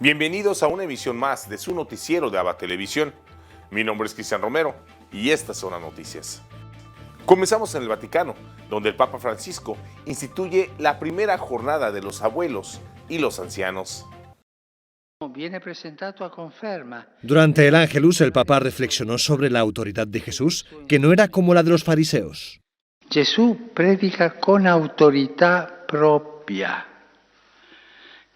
Bienvenidos a una emisión más de su noticiero de ABA Televisión. Mi nombre es Cristian Romero y estas son las noticias. Comenzamos en el Vaticano, donde el Papa Francisco instituye la primera jornada de los abuelos y los ancianos. Durante el Ángelus, el Papa reflexionó sobre la autoridad de Jesús, que no era como la de los fariseos. Jesús predica con autoridad propia.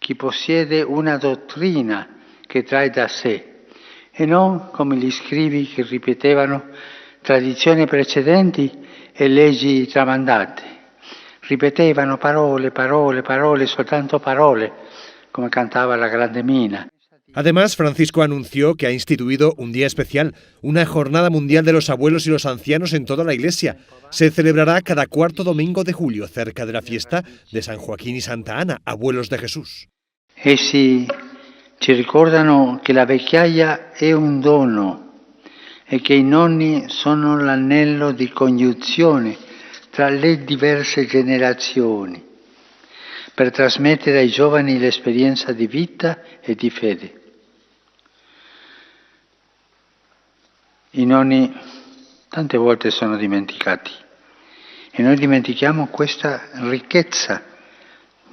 Chi possiede una dottrina che trae da sé, e non come gli scribi che ripetevano tradizioni precedenti e leggi tramandate. Ripetevano parole, parole, parole, soltanto parole, come cantava la grande Mina. Además, Francisco anunció que ha instituido un día especial, una jornada mundial de los abuelos y los ancianos en toda la Iglesia. Se celebrará cada cuarto domingo de julio, cerca de la fiesta de San Joaquín y Santa Ana, abuelos de Jesús. Essi ci ricordano che la vecchiaia è un dono e che i nonni sono l'anello di congiunzione tra le diverse generazioni per trasmettere ai giovani l'esperienza di vita e di fede. I nonni tante volte sono dimenticati e noi dimentichiamo questa ricchezza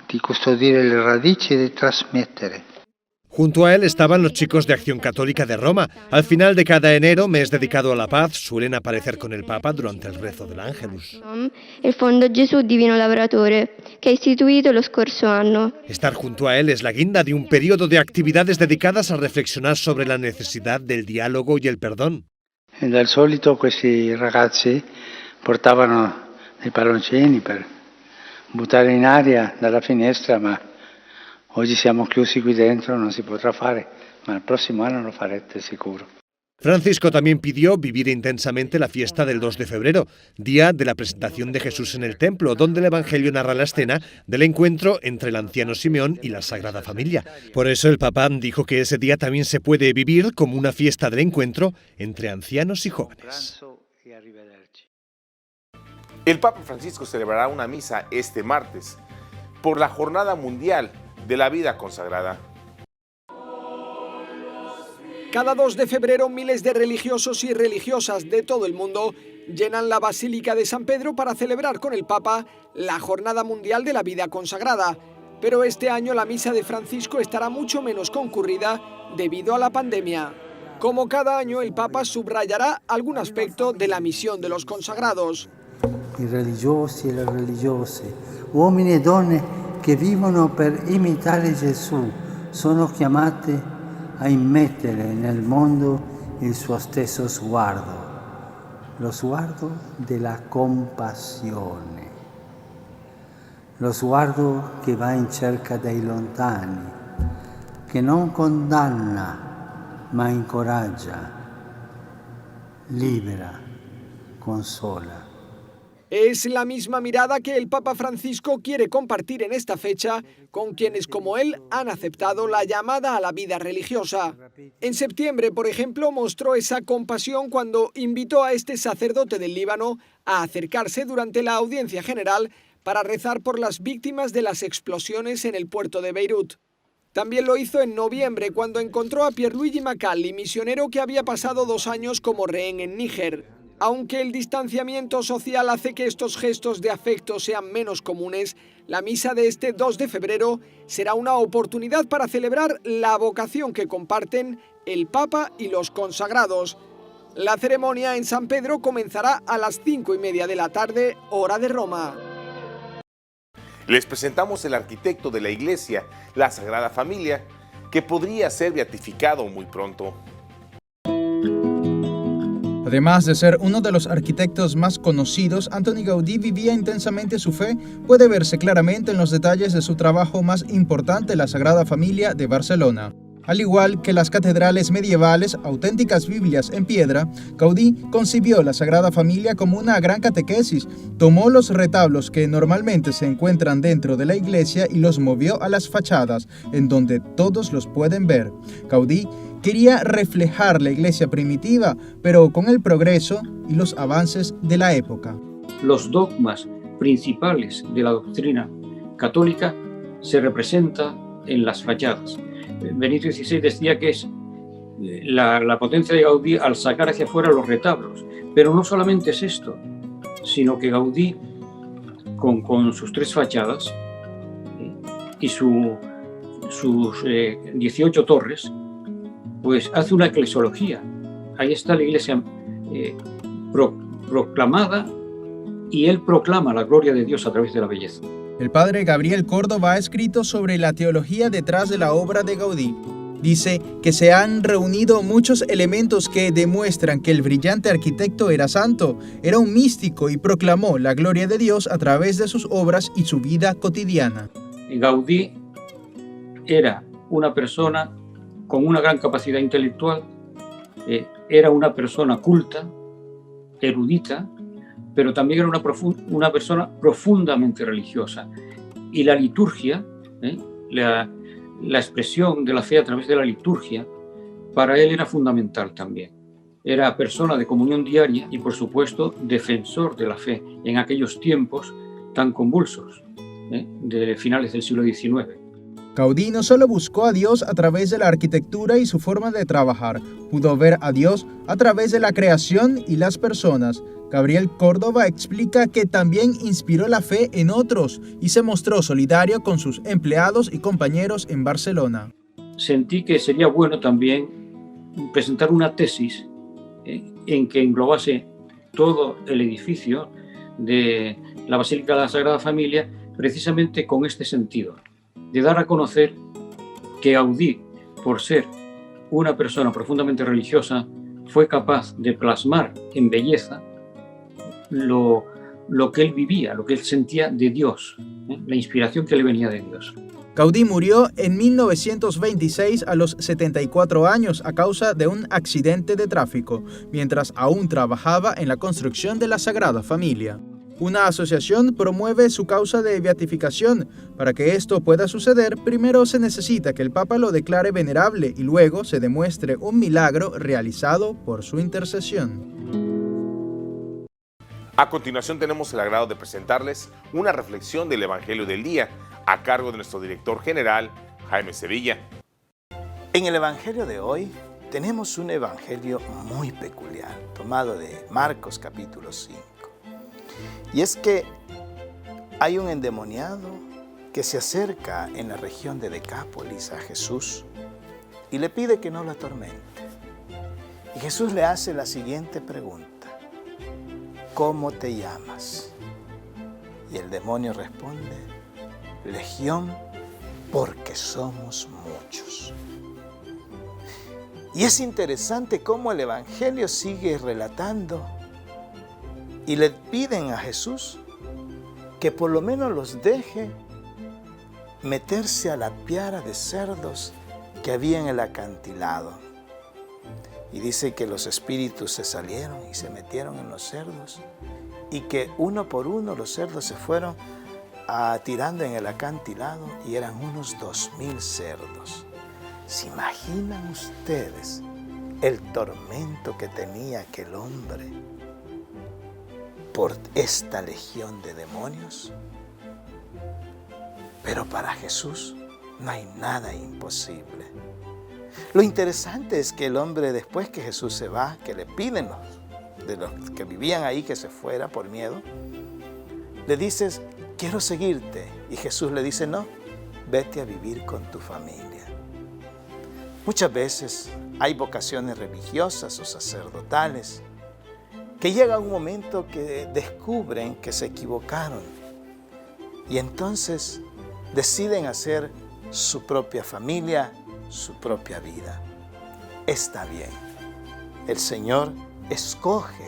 di custodire le radici e di trasmettere. Junto a él estaban los chicos de Acción Católica de Roma. Al final de cada enero, mes dedicado a la paz, suelen aparecer con el Papa durante el rezo del Ángelus. El Fondo Gesù Divino Lavoratore, che ha istituito lo scorso anno. Estar junto a él es la guinda de un periodo de actividades dedicadas a reflexionar sobre la necesidad del diálogo y el perdón. E dal solito questi ragazzi portavano dei palloncini per buttare in aria dalla finestra, ma oggi siamo chiusi qui dentro, non si potrà fare, ma il prossimo anno lo farete sicuro. Francisco también pidió vivir intensamente la fiesta del 2 de febrero, día de la presentación de Jesús en el templo, donde el Evangelio narra la escena del encuentro entre el anciano Simeón y la Sagrada Familia. Por eso el Papa dijo que ese día también se puede vivir como una fiesta del encuentro entre ancianos y jóvenes. El Papa Francisco celebrará una misa este martes por la Jornada Mundial de la Vida Consagrada. Cada 2 de febrero, miles de religiosos y religiosas de todo el mundo llenan la Basílica de San Pedro para celebrar con el Papa la Jornada Mundial de la Vida Consagrada. Pero este año la misa de Francisco estará mucho menos concurrida debido a la pandemia. Como cada año, el Papa subrayará algún aspecto de la misión de los consagrados. I religiosi e le religiose, uomini e donne che vivono per imitare Gesù, sono chiamati a immettere nel mondo il suo stesso sguardo, lo sguardo della compassione, lo sguardo che va in cerca dei lontani, che non condanna ma incoraggia, libera, consola. Es la misma mirada que el Papa Francisco quiere compartir en esta fecha con quienes como él han aceptado la llamada a la vida religiosa. En septiembre, por ejemplo, mostró esa compasión cuando invitó a este sacerdote del Líbano a acercarse durante la audiencia general para rezar por las víctimas de las explosiones en el puerto de Beirut. También lo hizo en noviembre cuando encontró a Pierluigi Macalli, misionero que había pasado 2 años como rehén en Níger. Aunque el distanciamiento social hace que estos gestos de afecto sean menos comunes, la misa de este 2 de febrero será una oportunidad para celebrar la vocación que comparten el Papa y los consagrados. La ceremonia en San Pedro comenzará a las 5:30 de la tarde, hora de Roma. Les presentamos el arquitecto de la Iglesia, la Sagrada Familia, que podría ser beatificado muy pronto. Además de ser uno de los arquitectos más conocidos, Antoni Gaudí vivía intensamente su fe. Puede verse claramente en los detalles de su trabajo más importante, la Sagrada Familia de Barcelona. Al igual que las catedrales medievales, auténticas Biblias en piedra, Gaudí concibió la Sagrada Familia como una gran catequesis. Tomó los retablos que normalmente se encuentran dentro de la iglesia y los movió a las fachadas, en donde todos los pueden ver. Gaudí quería reflejar la iglesia primitiva, pero con el progreso y los avances de la época. Los dogmas principales de la doctrina católica se representan en las fachadas. Benito XVI decía que es la potencia de Gaudí al sacar hacia afuera los retablos. Pero no solamente es esto, sino que Gaudí, con sus 3 fachadas y sus 18 torres, pues hace una eclesiología. Ahí está la iglesia proclamada, y él proclama la gloria de Dios a través de la belleza. El padre Gabriel Córdoba ha escrito sobre la teología detrás de la obra de Gaudí. Dice que se han reunido muchos elementos que demuestran que el brillante arquitecto era santo, era un místico y proclamó la gloria de Dios a través de sus obras y su vida cotidiana. Gaudí era una persona con una gran capacidad intelectual, era una persona culta, erudita, pero también era una persona profundamente religiosa. Y la liturgia, la expresión de la fe a través de la liturgia, para él era fundamental también. Era persona de comunión diaria y, por supuesto, defensor de la fe en aquellos tiempos tan convulsos, de finales del siglo XIX. Gaudí no solo buscó a Dios a través de la arquitectura y su forma de trabajar, pudo ver a Dios a través de la creación y las personas. Gabriel Córdoba explica que también inspiró la fe en otros y se mostró solidario con sus empleados y compañeros en Barcelona. Sentí que sería bueno también presentar una tesis en que englobase todo el edificio de la Basílica de la Sagrada Familia, precisamente con este sentido, de dar a conocer que Gaudí, por ser una persona profundamente religiosa, fue capaz de plasmar en belleza lo que él vivía, lo que él sentía de Dios, la inspiración que le venía de Dios. Gaudí murió en 1926 a los 74 años a causa de un accidente de tráfico, mientras aún trabajaba en la construcción de la Sagrada Familia. Una asociación promueve su causa de beatificación. Para que esto pueda suceder, primero se necesita que el Papa lo declare venerable y luego se demuestre un milagro realizado por su intercesión. A continuación tenemos el agrado de presentarles una reflexión del Evangelio del Día a cargo de nuestro director general, Jaime Sevilla. En el Evangelio de hoy tenemos un Evangelio muy peculiar, tomado de Marcos capítulo 5. Y es que hay un endemoniado que se acerca en la región de Decápolis a Jesús y le pide que no lo atormente. Y Jesús le hace la siguiente pregunta: ¿cómo te llamas? Y el demonio responde: Legión, porque somos muchos. Y es interesante cómo el Evangelio sigue relatando y le piden a Jesús que por lo menos los deje meterse a la piara de cerdos que había en el acantilado. Y dice que los espíritus se salieron y se metieron en los cerdos y que uno por uno los cerdos se fueron tirando en el acantilado y eran unos 2000 cerdos. ¿Se imaginan ustedes el tormento que tenía aquel hombre por esta legión de demonios? Pero para Jesús no hay nada imposible. Lo interesante es que el hombre, después que Jesús se va, que le piden de los que vivían ahí que se fuera por miedo, le dices: quiero seguirte. Y Jesús le dice: no, vete a vivir con tu familia. Muchas veces hay vocaciones religiosas o sacerdotales que llega un momento que descubren que se equivocaron y entonces deciden hacer su propia familia, su propia vida. Está bien. El Señor escoge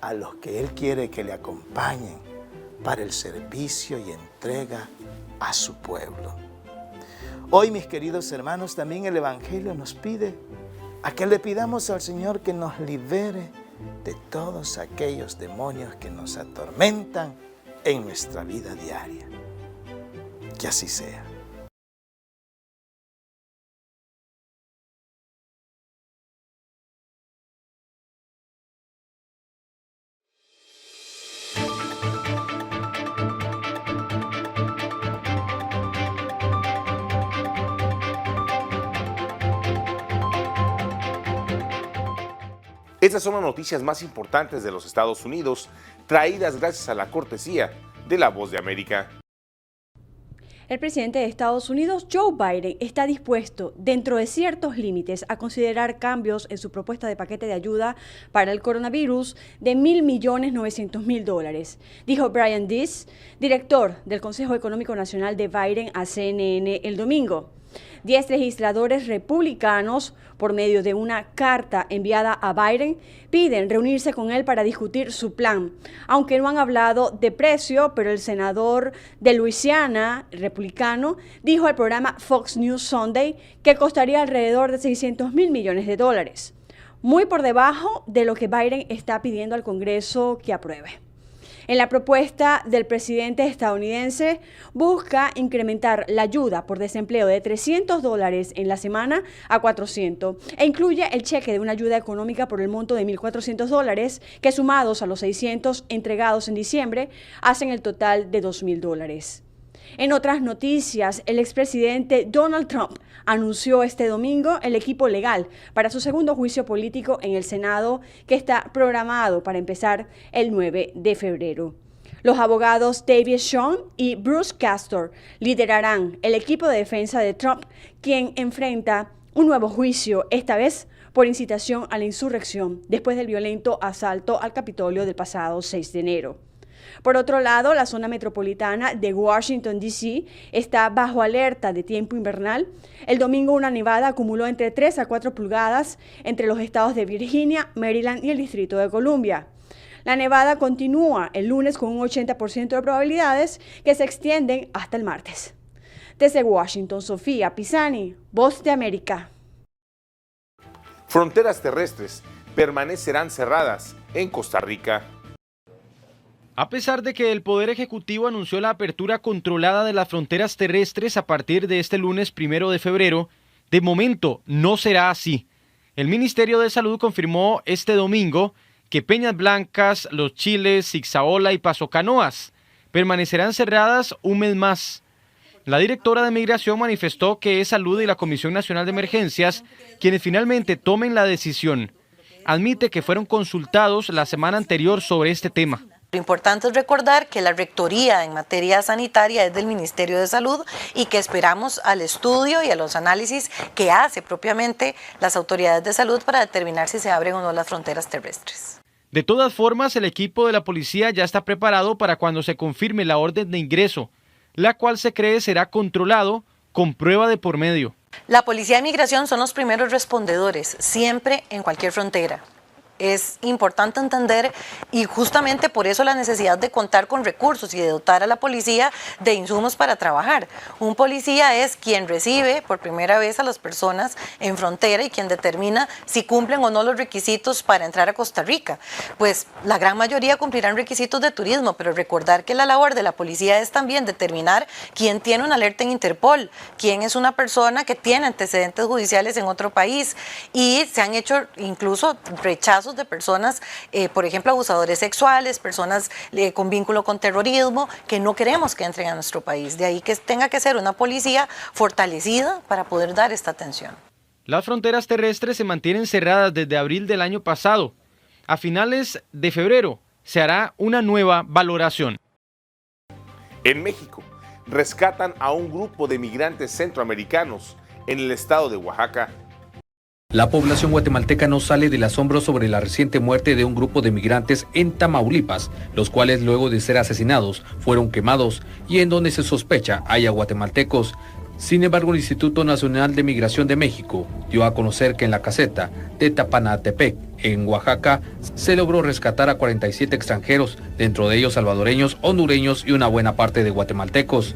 a los que Él quiere que le acompañen para el servicio y entrega a su pueblo. Hoy, mis queridos hermanos, también el Evangelio nos pide a que le pidamos al Señor que nos libere de todos aquellos demonios que nos atormentan en nuestra vida diaria. Que así sea. Estas son las noticias más importantes de los Estados Unidos, traídas gracias a la cortesía de La Voz de América. El presidente de Estados Unidos, Joe Biden, está dispuesto, dentro de ciertos límites, a considerar cambios en su propuesta de paquete de ayuda para el coronavirus de $1.900.000, dijo Brian Deese, director del Consejo Económico Nacional de Biden, a CNN el domingo. 10 legisladores republicanos, por medio de una carta enviada a Biden, piden reunirse con él para discutir su plan. Aunque no han hablado de precio, pero el senador de Luisiana, republicano, dijo al programa Fox News Sunday que costaría alrededor de $600 millones, muy por debajo de lo que Biden está pidiendo al Congreso que apruebe. En la propuesta del presidente estadounidense busca incrementar la ayuda por desempleo de $300 en la semana a $400 e incluye el cheque de una ayuda económica por el monto de $1.400 que sumados a los $600 entregados en diciembre hacen el total de $2.000. En otras noticias, el expresidente Donald Trump anunció este domingo el equipo legal para su segundo juicio político en el Senado, que está programado para empezar el 9 de febrero. Los abogados David Schoen y Bruce Castor liderarán el equipo de defensa de Trump, quien enfrenta un nuevo juicio, esta vez por incitación a la insurrección, después del violento asalto al Capitolio del pasado 6 de enero. Por otro lado, la zona metropolitana de Washington, D.C. está bajo alerta de tiempo invernal. El domingo una nevada acumuló entre 3 a 4 pulgadas entre los estados de Virginia, Maryland y el Distrito de Columbia. La nevada continúa el lunes con un 80% de probabilidades que se extienden hasta el martes. Desde Washington, Sofía Pisani, Voz de América. Fronteras terrestres permanecerán cerradas en Costa Rica. A pesar de que el Poder Ejecutivo anunció la apertura controlada de las fronteras terrestres a partir de este lunes 1 de febrero, de momento no será así. El Ministerio de Salud confirmó este domingo que Peñas Blancas, Los Chiles, Zixaola y Paso Canoas permanecerán cerradas un mes más. La directora de Migración manifestó que es Salud y la Comisión Nacional de Emergencias quienes finalmente tomen la decisión. Admite que fueron consultados la semana anterior sobre este tema. Lo importante es recordar que la rectoría en materia sanitaria es del Ministerio de Salud y que esperamos al estudio y a los análisis que hace propiamente las autoridades de salud para determinar si se abren o no las fronteras terrestres. De todas formas, el equipo de la policía ya está preparado para cuando se confirme la orden de ingreso, la cual se cree será controlado con prueba de por medio. La Policía de Migración son los primeros respondedores, siempre en cualquier frontera. Es importante entender y justamente por eso la necesidad de contar con recursos y de dotar a la policía de insumos para trabajar. Un policía es quien recibe por primera vez a las personas en frontera y quien determina si cumplen o no los requisitos para entrar a Costa Rica. Pues la gran mayoría cumplirán requisitos de turismo, pero recordar que la labor de la policía es también determinar quién tiene una alerta en Interpol, quién es una persona que tiene antecedentes judiciales en otro país y se han hecho incluso rechazos de personas, por ejemplo, abusadores sexuales, personas con vínculo con terrorismo, que no queremos que entren a nuestro país. De ahí que tenga que ser una policía fortalecida para poder dar esta atención. Las fronteras terrestres se mantienen cerradas desde abril del año pasado. A finales de febrero se hará una nueva valoración. En México, rescatan a un grupo de migrantes centroamericanos en el estado de Oaxaca. La población guatemalteca no sale del asombro sobre la reciente muerte de un grupo de migrantes en Tamaulipas, los cuales luego de ser asesinados fueron quemados y en donde se sospecha haya guatemaltecos. Sin embargo, el Instituto Nacional de Migración de México dio a conocer que en la caseta de Tapanatepec, en Oaxaca, se logró rescatar a 47 extranjeros, dentro de ellos salvadoreños, hondureños y una buena parte de guatemaltecos.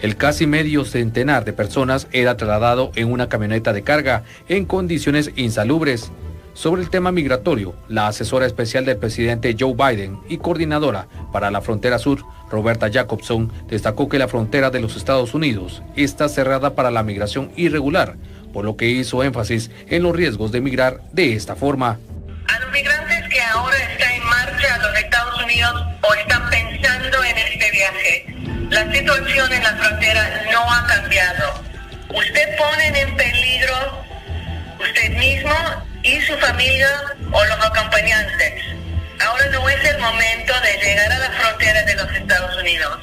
El casi medio centenar de personas era trasladado en una camioneta de carga en condiciones insalubres. Sobre el tema migratorio, la asesora especial del presidente Joe Biden y coordinadora para la frontera sur, Roberta Jacobson, destacó que la frontera de los Estados Unidos está cerrada para la migración irregular, por lo que hizo énfasis en los riesgos de migrar de esta forma. A los migrantes que ahora están en marcha a los Estados Unidos o están pensando en este viaje, la situación en la frontera no ha cambiado. Usted pone en peligro usted mismo y su familia o los acompañantes. Ahora no es el momento de llegar a las fronteras de los Estados Unidos.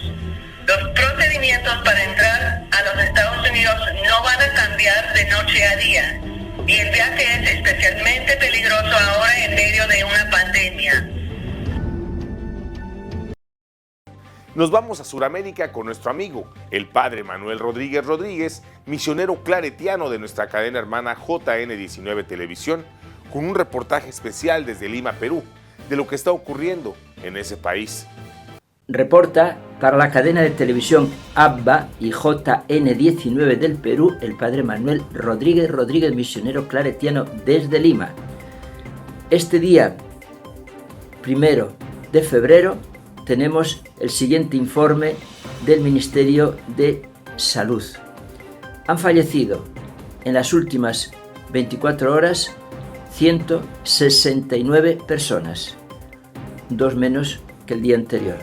Los procedimientos para entrar a los Estados Unidos no van a cambiar de noche a día. Y el viaje es especialmente peligroso ahora en medio de una pandemia. Nos vamos a Sudamérica con nuestro amigo, el padre Manuel Rodríguez Rodríguez, misionero claretiano de nuestra cadena hermana JN19 Televisión, con un reportaje especial desde Lima, Perú, de lo que está ocurriendo en ese país. Reporta para la cadena de televisión ABBA y JN19 del Perú el padre Manuel Rodríguez Rodríguez, misionero claretiano desde Lima. Este día, 1 de febrero, tenemos el siguiente informe del Ministerio de Salud. Han fallecido en las últimas 24 horas 169 personas, 2 menos que el día anterior.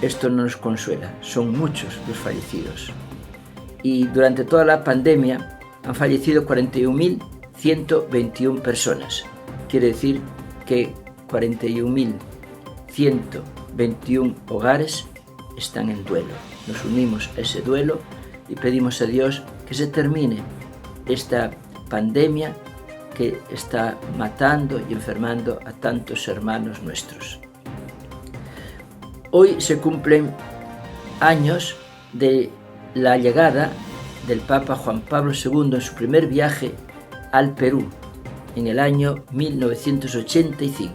Esto no nos consuela, son muchos los fallecidos. Y durante toda la pandemia han fallecido 41.121 personas. Quiere decir que 41.121 hogares están en duelo. Nos unimos a ese duelo y pedimos a Dios que se termine esta pandemia que está matando y enfermando a tantos hermanos nuestros. Hoy se cumplen años de la llegada del Papa Juan Pablo II en su primer viaje al Perú, en el año 1985.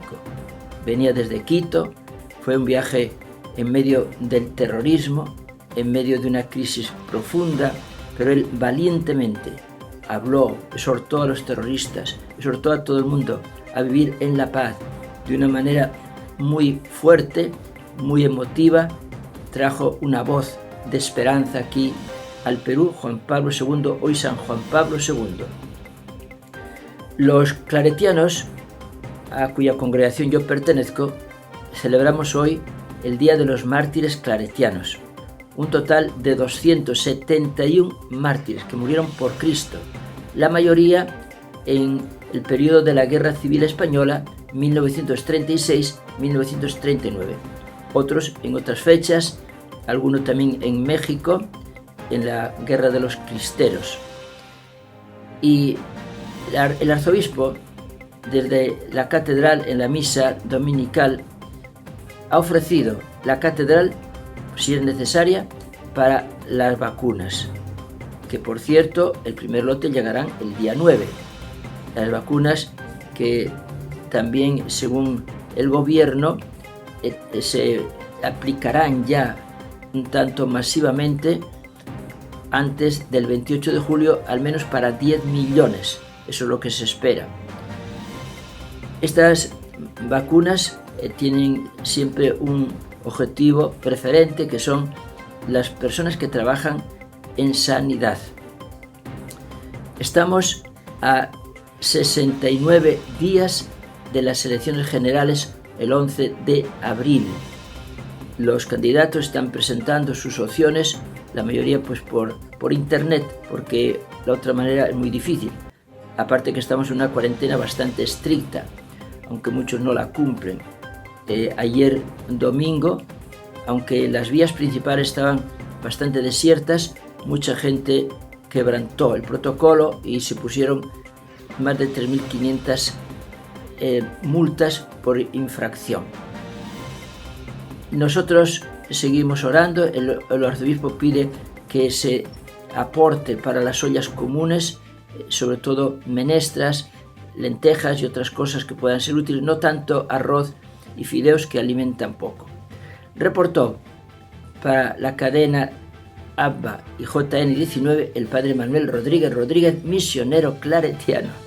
Venía desde Quito, fue un viaje en medio del terrorismo, en medio de una crisis profunda, pero él valientemente habló, exhortó a los terroristas, exhortó a todo el mundo a vivir en la paz de una manera muy fuerte, muy emotiva, trajo una voz de esperanza aquí al Perú, Juan Pablo II, hoy San Juan Pablo II. Los claretianos, a cuya congregación yo pertenezco, celebramos hoy el Día de los Mártires Claretianos, un total de 271 mártires que murieron por Cristo, la mayoría en el periodo de la Guerra Civil Española 1936-1939. Otros en otras fechas, algunos también en México, en la Guerra de los Cristeros. Y el arzobispo, desde la catedral en la misa dominical, ha ofrecido la catedral, si es necesaria, para las vacunas, que por cierto, el primer lote llegarán el día 9. Las vacunas que también, según el gobierno, se aplicarán ya un tanto masivamente antes del 28 de julio, al menos para 10 millones. Eso es lo que se espera. Estas vacunas tienen siempre un objetivo preferente, que son las personas que trabajan en sanidad. Estamos a 69 días de las elecciones generales el 11 de abril. Los candidatos están presentando sus opciones, la mayoría pues por internet, porque la otra manera es muy difícil. Aparte que estamos en una cuarentena bastante estricta, aunque muchos no la cumplen. Ayer domingo, aunque las vías principales estaban bastante desiertas, mucha gente quebrantó el protocolo y se pusieron más de 3.500 multas por infracción. Nosotros seguimos orando. El arzobispo pide que se aporte para las ollas comunes, sobre todo menestras, lentejas y otras cosas que puedan ser útiles, no tanto arroz y fideos que alimentan poco. Reportó para la cadena ABBA y JN19 el padre Manuel Rodríguez Rodríguez, misionero claretiano.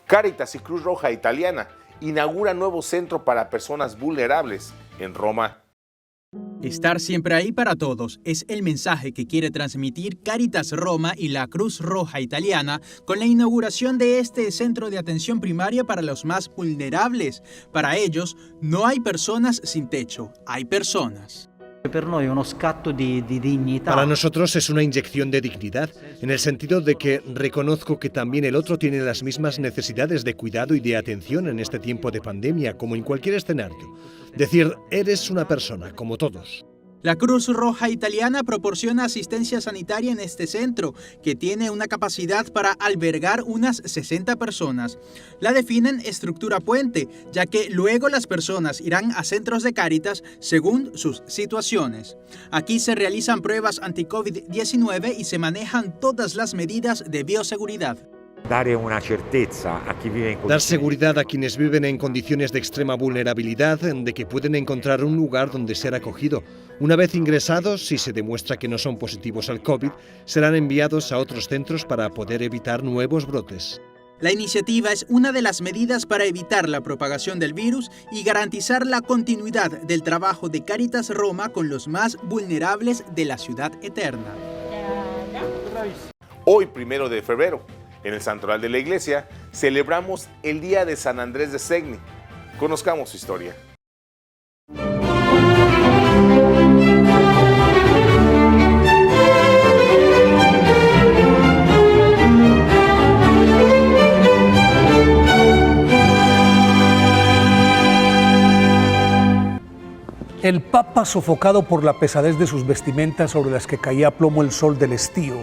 Cáritas y Cruz Roja Italiana inauguran nuevo centro para personas vulnerables en Roma. Estar siempre ahí para todos es el mensaje que quiere transmitir Cáritas Roma y la Cruz Roja Italiana con la inauguración de este centro de atención primaria para los más vulnerables. Para ellos, no hay personas sin techo, hay personas. Para nosotros es una inyección de dignidad, en el sentido de que reconozco que también el otro tiene las mismas necesidades de cuidado y de atención en este tiempo de pandemia, como en cualquier escenario. Decir, eres una persona, como todos. La Cruz Roja Italiana proporciona asistencia sanitaria en este centro, que tiene una capacidad para albergar unas 60 personas. La definen estructura puente, ya que luego las personas irán a centros de Cáritas según sus situaciones. Aquí se realizan pruebas anti-COVID-19 y se manejan todas las medidas de bioseguridad. Dar seguridad a quienes viven en condiciones de extrema vulnerabilidad, de que pueden encontrar un lugar donde ser acogido. Una vez ingresados, si se demuestra que no son positivos al COVID, serán enviados a otros centros para poder evitar nuevos brotes. La iniciativa es una de las medidas para evitar la propagación del virus y garantizar la continuidad del trabajo de Cáritas Roma con los más vulnerables de la ciudad eterna. Hoy, 1 de febrero, en el santoral de la iglesia, celebramos el Día de San Andrés de Segni. Conozcamos su historia. El Papa, sofocado por la pesadez de sus vestimentas sobre las que caía a plomo el sol del estío,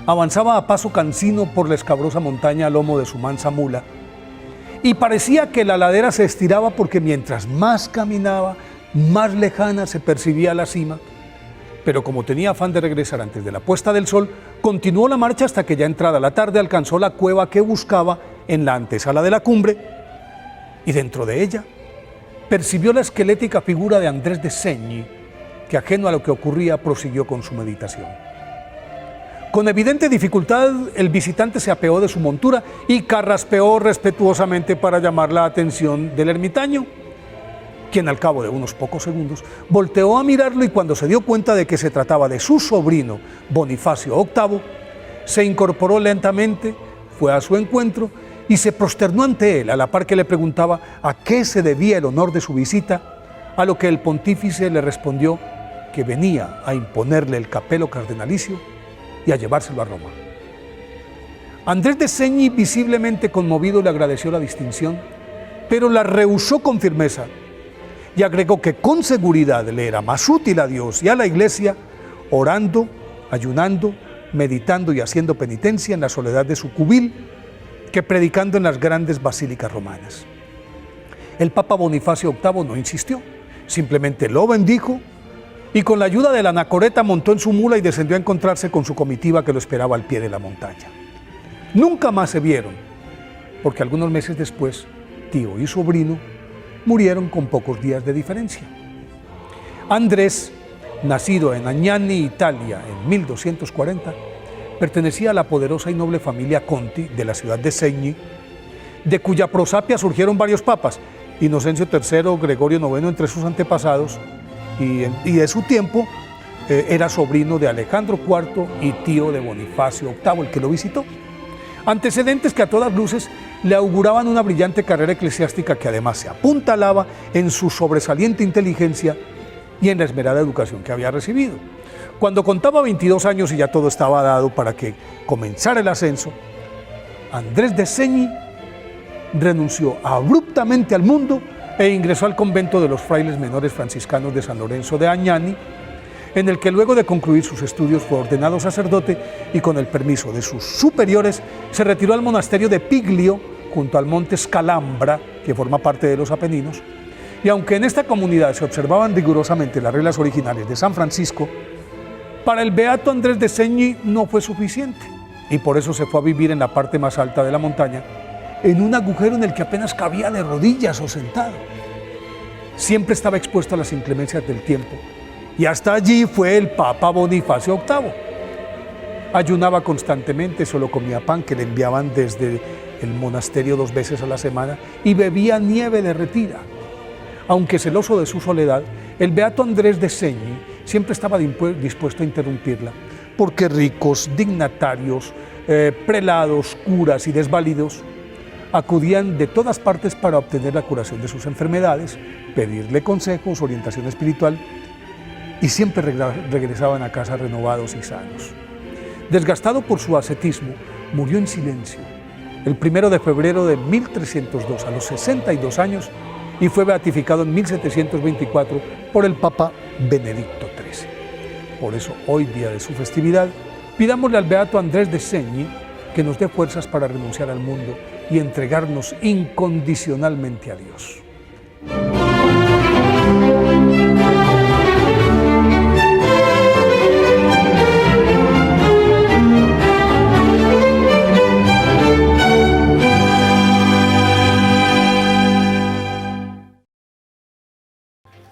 avanzaba a paso cansino por la escabrosa montaña a lomo de su mansa mula, y parecía que la ladera se estiraba porque mientras más caminaba, más lejana se percibía la cima. Pero como tenía afán de regresar antes de la puesta del sol, continuó la marcha hasta que ya entrada la tarde alcanzó la cueva que buscaba en la antesala de la cumbre, y dentro de ella percibió la esquelética figura de Andrés de Segni, que ajeno a lo que ocurría prosiguió con su meditación. Con evidente dificultad, el visitante se apeó de su montura y carraspeó respetuosamente para llamar la atención del ermitaño, quien al cabo de unos pocos segundos volteó a mirarlo y cuando se dio cuenta de que se trataba de su sobrino Bonifacio VIII, se incorporó lentamente, fue a su encuentro y se prosternó ante él, a la par que le preguntaba a qué se debía el honor de su visita, a lo que el pontífice le respondió que venía a imponerle el capelo cardenalicio y a llevárselo a Roma. Andrés de Segni, visiblemente conmovido, le agradeció la distinción, pero la rehusó con firmeza y agregó que con seguridad le era más útil a Dios y a la Iglesia orando, ayunando, meditando y haciendo penitencia en la soledad de su cubil que predicando en las grandes basílicas romanas. El Papa Bonifacio VIII no insistió, simplemente lo bendijo y con la ayuda de la anacoreta montó en su mula y descendió a encontrarse con su comitiva que lo esperaba al pie de la montaña. Nunca más se vieron, porque algunos meses después, tío y sobrino murieron con pocos días de diferencia. Andrés, nacido en Agnani, Italia, en 1240, pertenecía a la poderosa y noble familia Conti de la ciudad de Segni, de cuya prosapia surgieron varios papas, Inocencio III, Gregorio IX entre sus antepasados, y de su tiempo era sobrino de Alejandro IV y tío de Bonifacio VIII, el que lo visitó. Antecedentes que a todas luces le auguraban una brillante carrera eclesiástica que además se apuntalaba en su sobresaliente inteligencia y en la esmerada educación que había recibido. Cuando contaba 22 años y ya todo estaba dado para que comenzara el ascenso, Andrés de Segni renunció abruptamente al mundo e ingresó al convento de los frailes menores franciscanos de San Lorenzo de Agnani, en el que luego de concluir sus estudios fue ordenado sacerdote y con el permiso de sus superiores se retiró al monasterio de Piglio, junto al monte Scalambra, que forma parte de los Apeninos, y aunque en esta comunidad se observaban rigurosamente las reglas originales de San Francisco, para el beato Andrés de Segni no fue suficiente, y por eso se fue a vivir en la parte más alta de la montaña, en un agujero en el que apenas cabía de rodillas o sentado. Siempre estaba expuesto a las inclemencias del tiempo, y hasta allí fue el Papa Bonifacio VIII. Ayunaba constantemente, solo comía pan que le enviaban desde el monasterio 2 veces a la semana y bebía nieve derretida. Aunque celoso de su soledad, el beato Andrés de Segni siempre estaba dispuesto a interrumpirla, porque ricos, dignatarios, prelados, curas y desvalidos acudían de todas partes para obtener la curación de sus enfermedades, pedirle consejos, orientación espiritual, y siempre regresaban a casa renovados y sanos. Desgastado por su ascetismo, murió en silencio el 1 de febrero de 1302, a los 62 años, y fue beatificado en 1724 por el Papa Benedicto XIII. Por eso, hoy, día de su festividad, pidámosle al beato Andrés de Segni que nos dé fuerzas para renunciar al mundo y entregarnos incondicionalmente a Dios.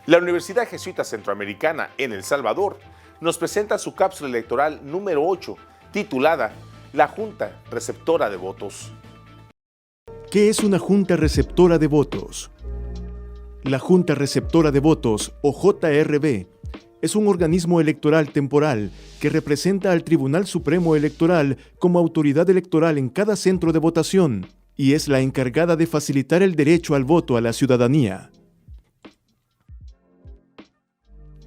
La Universidad Jesuita Centroamericana en El Salvador nos presenta su cápsula electoral número 8, titulada La Junta Receptora de Votos. ¿Qué es una Junta Receptora de Votos? La Junta Receptora de Votos, o JRV, es un organismo electoral temporal que representa al Tribunal Supremo Electoral como autoridad electoral en cada centro de votación y es la encargada de facilitar el derecho al voto a la ciudadanía.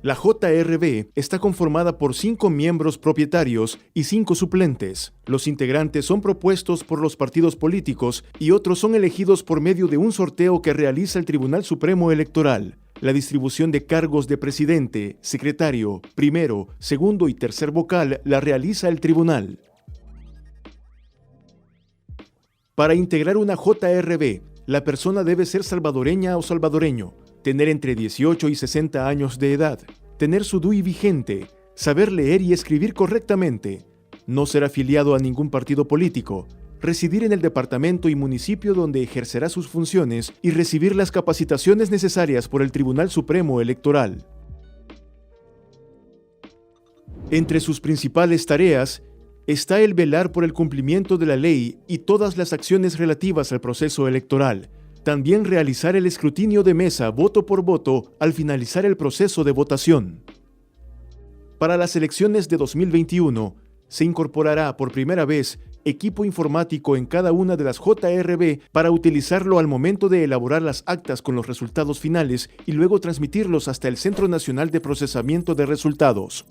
La JRV está conformada por 5 miembros propietarios y 5 suplentes. Los integrantes son propuestos por los partidos políticos y otros son elegidos por medio de un sorteo que realiza el Tribunal Supremo Electoral. La distribución de cargos de presidente, secretario, primero, segundo y tercer vocal la realiza el tribunal. Para integrar una JRV, la persona debe ser salvadoreña o salvadoreño, tener entre 18 y 60 años de edad, tener su DUI vigente, saber leer y escribir correctamente, no ser afiliado a ningún partido político, residir en el departamento y municipio donde ejercerá sus funciones y recibir las capacitaciones necesarias por el Tribunal Supremo Electoral. Entre sus principales tareas está el velar por el cumplimiento de la ley y todas las acciones relativas al proceso electoral. También realizar el escrutinio de mesa voto por voto al finalizar el proceso de votación. Para las elecciones de 2021, se incorporará por primera vez equipo informático en cada una de las JRV para utilizarlo al momento de elaborar las actas con los resultados finales y luego transmitirlos hasta el Centro Nacional de Procesamiento de Resultados.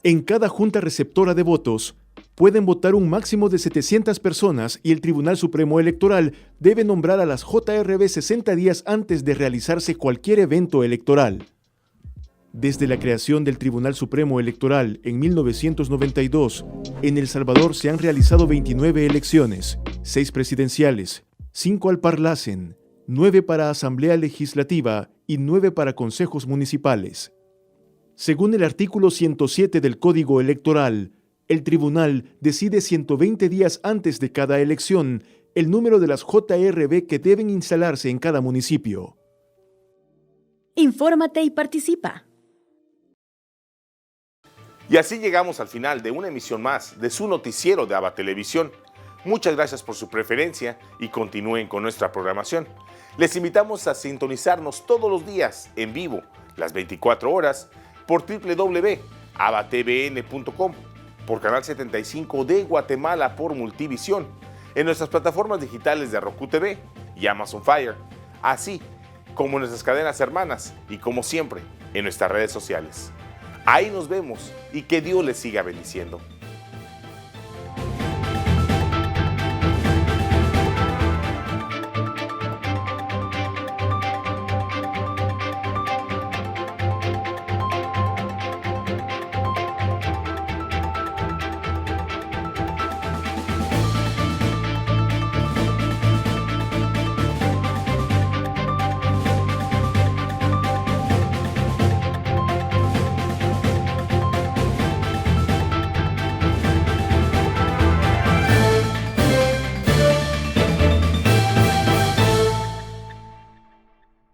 En cada junta receptora de votos, pueden votar un máximo de 700 personas y el Tribunal Supremo Electoral debe nombrar a las JRV 60 días antes de realizarse cualquier evento electoral. Desde la creación del Tribunal Supremo Electoral en 1992, en El Salvador se han realizado 29 elecciones, 6 presidenciales, 5 al Parlacen, 9 para Asamblea Legislativa y 9 para consejos municipales. Según el artículo 107 del Código Electoral, el tribunal decide 120 días antes de cada elección el número de las JRV que deben instalarse en cada municipio. Infórmate y participa. Y así llegamos al final de una emisión más de su noticiero de ABA Televisión. Muchas gracias por su preferencia y continúen con nuestra programación. Les invitamos a sintonizarnos todos los días en vivo, las 24 horas, por www.abatvn.com, por Canal 75 de Guatemala por Multivisión, en nuestras plataformas digitales de Roku TV y Amazon Fire, así como en nuestras cadenas hermanas y como siempre en nuestras redes sociales. Ahí nos vemos y que Dios les siga bendiciendo.